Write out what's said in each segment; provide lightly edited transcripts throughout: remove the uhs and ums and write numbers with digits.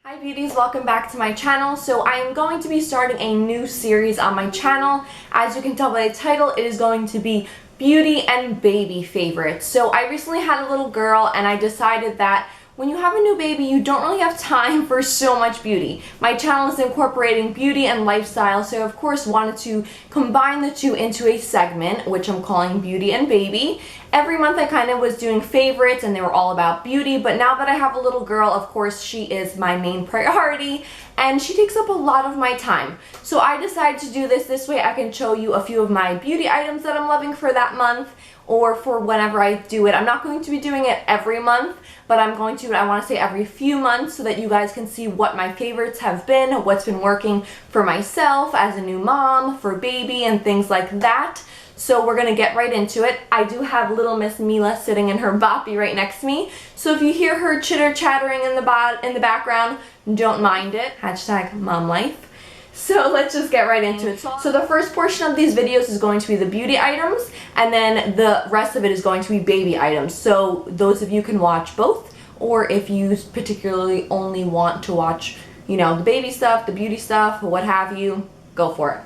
Hi beauties, welcome back to my channel. So I am going to be starting a new series on my channel. As you can tell by the title, it is going to be beauty and baby favorites. So I recently had a little girl and I decided that when you have a new baby, you don't really have time for so much beauty. My channel is incorporating beauty and lifestyle, so I of course wanted to combine the two into a segment, which I'm calling Beauty and Baby. Every month I kind of was doing favorites and they were all about beauty, but now that I have a little girl, of course she is my main priority and she takes up a lot of my time. So I decided to do this way I can show you a few of my beauty items that I'm loving for that month or for whenever I do it. I'm not going to be doing it every month, but I'm going to, I want to say every few months so that you guys can see what my favorites have been, what's been working for myself as a new mom, for baby, and things like that. So we're going to get right into it. I do have little Miss Mila sitting in her boppy right next to me. So if you hear her chitter-chattering in the background, don't mind it. Hashtag mom life. So let's just get right into it. So the first portion of these videos is going to be the beauty items, and then the rest of it is going to be baby items. So those of you can watch both, or if you particularly only want to watch, you know, the baby stuff, the beauty stuff, what have you, go for it.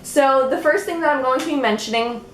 So the first thing that I'm going to be mentioning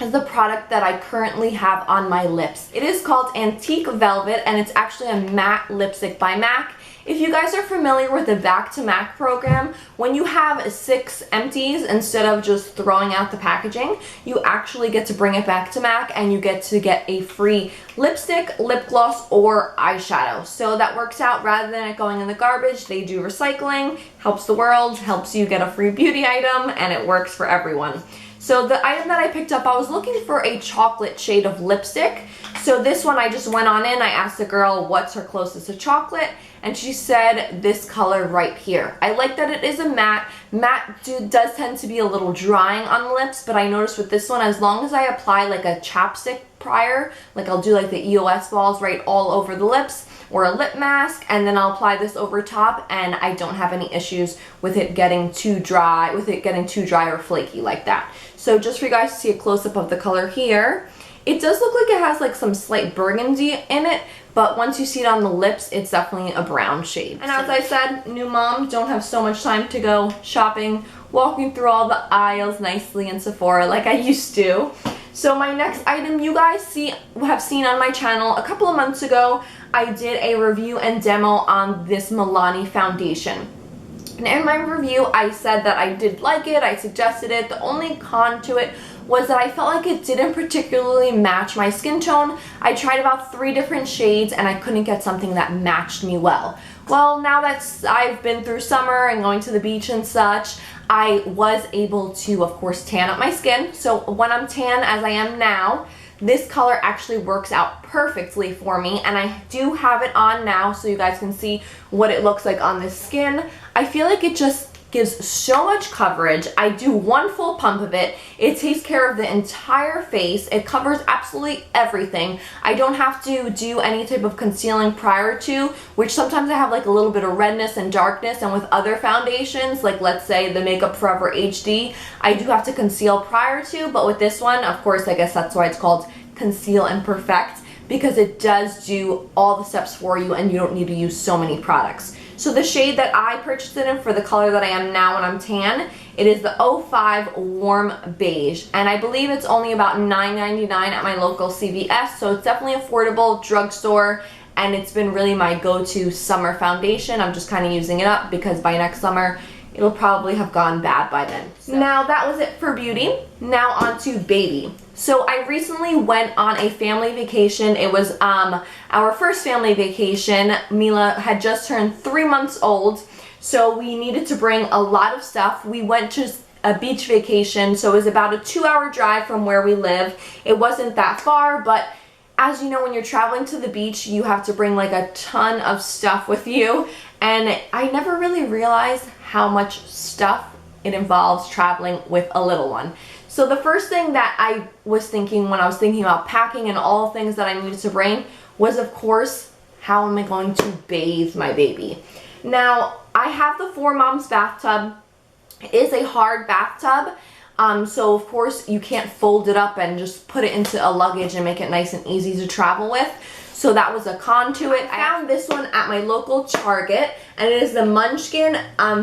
is the product that I currently have on my lips. It is called Antique Velvet, and it's actually a matte lipstick by MAC. If you guys are familiar with the Back to MAC program, when you have 6 empties, instead of just throwing out the packaging, you actually get to bring it back to MAC and you get to get a free lipstick, lip gloss, or eyeshadow. So that works out. Rather than it going in the garbage, they do recycling, helps the world, helps you get a free beauty item, and it works for everyone. So the item that I picked up, I was looking for a chocolate shade of lipstick. So this one, I just went on in, I asked the girl what's her closest to chocolate, and she said this color right here. I like that it is a matte. Matte does tend to be a little drying on the lips, but I noticed with this one, as long as I apply like a chapstick prior, like I'll do like the EOS balls right all over the lips, or a lip mask, and then I'll apply this over top, and I don't have any issues with it getting too dry, or flaky like that. So just for you guys to see a close-up of the color here, it does look like it has like some slight burgundy in it, but once you see it on the lips, it's definitely a brown shade. And as I said, new mom, don't have so much time to go shopping, walking through all the aisles nicely in Sephora like I used to. So my next item you guys have seen on my channel a couple of months ago. I did a review and demo on this Milani foundation. And in my review, I said that I did like it, I suggested it. The only con to it was that I felt like it didn't particularly match my skin tone. I tried about 3 different shades and I couldn't get something that matched me well. Well, now that I've been through summer and going to the beach and such, I was able to, of course, tan up my skin. So when I'm tan, as I am now, this color actually works out perfectly for me, and I do have it on now so you guys can see what it looks like on the skin. I feel like it just gives so much coverage. I do 1 full pump of it. It takes care of the entire face. It covers absolutely everything. I don't have to do any type of concealing prior to, which sometimes I have like a little bit of redness and darkness, and with other foundations, like let's say the Makeup Forever HD, I do have to conceal prior to, but with this one, of course, I guess that's why it's called Conceal and Perfect, because it does do all the steps for you and you don't need to use so many products. So the shade that I purchased it in for the color that I am now when I'm tan, it is the 05 Warm Beige. And I believe it's only about $9.99 at my local CVS, so it's definitely affordable, drugstore, and it's been really my go-to summer foundation. I'm just kind of using it up because by next summer, it'll probably have gone bad by then. So. Now that was it for beauty. Now on to baby. So I recently went on a family vacation. It was our first family vacation. Mila had just turned 3 months old, so we needed to bring a lot of stuff. We went to a beach vacation, so it was about a 2-hour drive from where we live. It wasn't that far, but as you know, when you're traveling to the beach, you have to bring like a ton of stuff with you, and I never really realized how much stuff it involves traveling with a little one. So the first thing that I was thinking when I was thinking about packing and all the things that I needed to bring was, of course, how am I going to bathe my baby? Now, I have the 4 Moms bathtub. It is a hard bathtub, so of course you can't fold it up and just put it into a luggage and make it nice and easy to travel with. so that was a con to it. I found this one at my local Target, and it is the Munchkin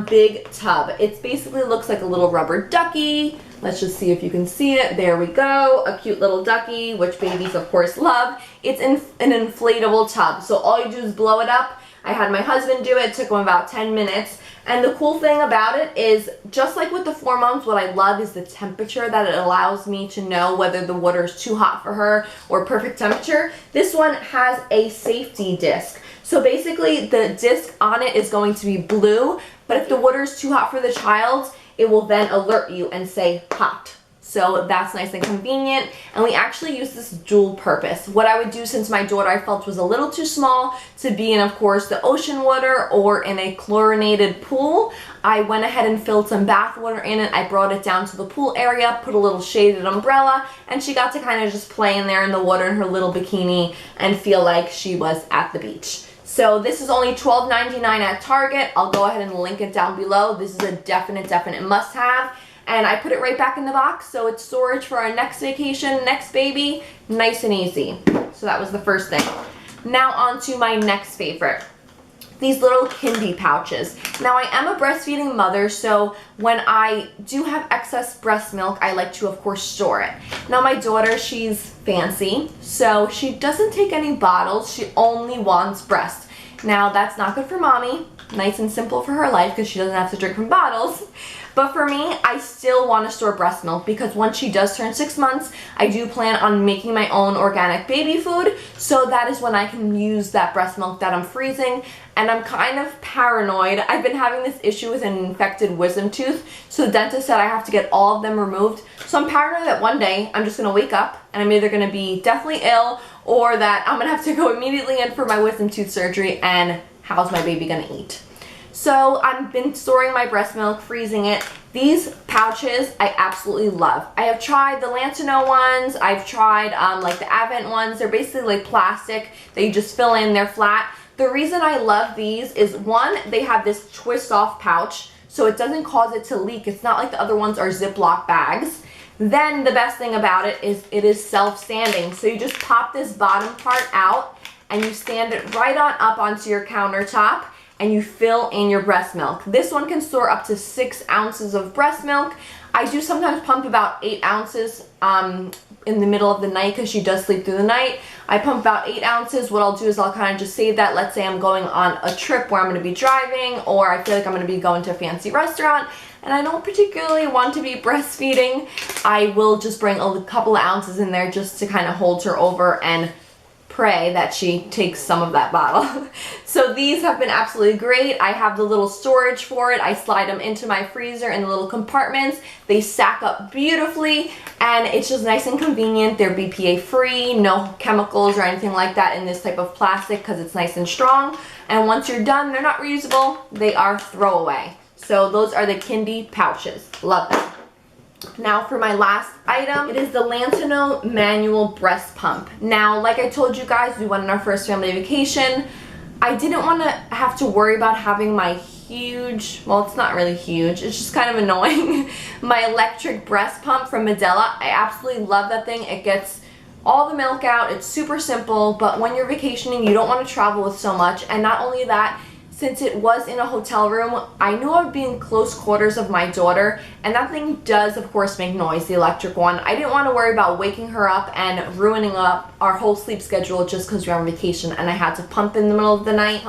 Big Tub. It basically looks like a little rubber ducky. Let's just see if you can see it. There we go. A cute little ducky, which babies of course love. It's in an inflatable tub, so all you do is blow it up. I had my husband do it. It took him about 10 minutes. And the cool thing about it is, just like with the 4 months, what I love is the temperature that it allows me to know whether the water is too hot for her or perfect temperature. This one has a safety disc. So basically the disc on it is going to be blue, but if the water is too hot for the child, it will then alert you and say hot. So that's nice and convenient, and we actually use this dual purpose. What I would do, since my daughter I felt was a little too small to be in, of course, the ocean water or in a chlorinated pool, I went ahead and filled some bath water in it. I brought it down to the pool area, put a little shaded umbrella, and she got to kind of just play in there in the water in her little bikini and feel like she was at the beach. So this is only $12.99 at Target. I'll go ahead and link it down below. This is a definite must-have. And I put it right back in the box, so it's storage for our next vacation, next baby, nice and easy. So that was the first thing. Now on to my next favorite. These little Kiinde pouches. Now I am a breastfeeding mother, so when I do have excess breast milk, I like to of course store it. Now my daughter, she's fancy, so she doesn't take any bottles, she only wants breast. Now that's not good for mommy, nice and simple for her life because she doesn't have to drink from bottles. But for me, I still want to store breast milk because once she does turn 6 months, I do plan on making my own organic baby food. So that is when I can use that breast milk that I'm freezing. And I'm kind of paranoid. I've been having this issue with an infected wisdom tooth. So the dentist said I have to get all of them removed. So I'm paranoid that one day I'm just going to wake up and I'm either going to be deathly ill or that I'm going to have to go immediately in for my wisdom tooth surgery, and how's my baby going to eat? So I've been storing my breast milk, freezing it. These pouches I absolutely love. I have tried the Lansinoh ones. I've tried like the Advent ones. They're basically like plastic that you just fill in. They're flat. The reason I love these is, one, they have this twist off pouch, so it doesn't cause it to leak. It's not like the other ones are Ziploc bags. Then the best thing about it is self-standing. So you just pop this bottom part out and you stand it right on up onto your countertop, and you fill in your breast milk. This one can store up to 6 ounces of breast milk. I do sometimes pump about 8 ounces in the middle of the night because she does sleep through the night. I pump about 8 ounces. What I'll do is I'll kind of just save that. Let's say I'm going on a trip where I'm going to be driving, or I feel like I'm going to be going to a fancy restaurant and I don't particularly want to be breastfeeding. I will just bring a couple of ounces in there just to kind of hold her over and pray that she takes some of that bottle. So these have been absolutely great. I have the little storage for it. I slide them into my freezer in the little compartments. They stack up beautifully, and it's just nice and convenient. They're BPA free, no chemicals or anything like that in this type of plastic because it's nice and strong. And once you're done, they're not reusable, they are throwaway. So those are the Kiinde pouches. Love them. Now for my last item, it is the Lansinoh manual breast pump. Now, like I told you guys, we went on our first family vacation. I didn't want to have to worry about having my huge, well, it's not really huge, it's just kind of annoying, my electric breast pump from Medela. I absolutely love that thing. It gets all the milk out. It's super simple, but when you're vacationing, you don't want to travel with so much. And not only that, since it was in a hotel room, I knew I would be in close quarters of my daughter, and that thing does, of course, make noise, the electric one. I didn't want to worry about waking her up and ruining up our whole sleep schedule just because we were on vacation and I had to pump in the middle of the night.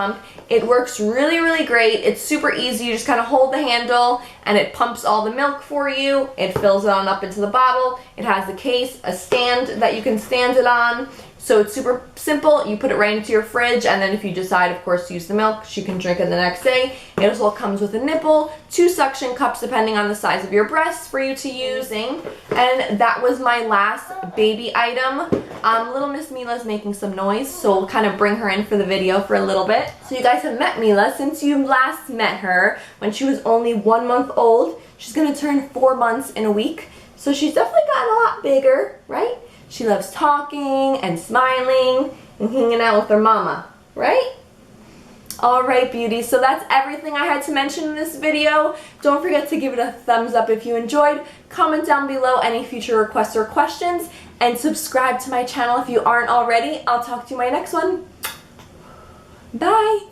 It works really great. It's super easy. You just kind of hold the handle and it pumps all the milk for you. It fills it on up into the bottle. It has the case, a stand that you can stand it on. So it's super simple. You put it right into your fridge, and then if you decide, of course, to use the milk, she can drink it the next day. It also comes with a nipple, 2 suction cups depending on the size of your breasts for you to use. And that was my last baby item. Little Miss Mila's making some noise, so we'll kind of bring her in for the video for a little bit. So you guys have met Mila since you last met her when she was only 1 month old. She's gonna turn 4 months in a week, so she's definitely gotten a lot bigger, right? She loves talking and smiling and hanging out with her mama, right? Alright, beauties, so that's everything I had to mention in this video. Don't forget to give it a thumbs up if you enjoyed. Comment down below any future requests or questions. and subscribe to my channel if you aren't already. I'll talk to you in my next one. Bye!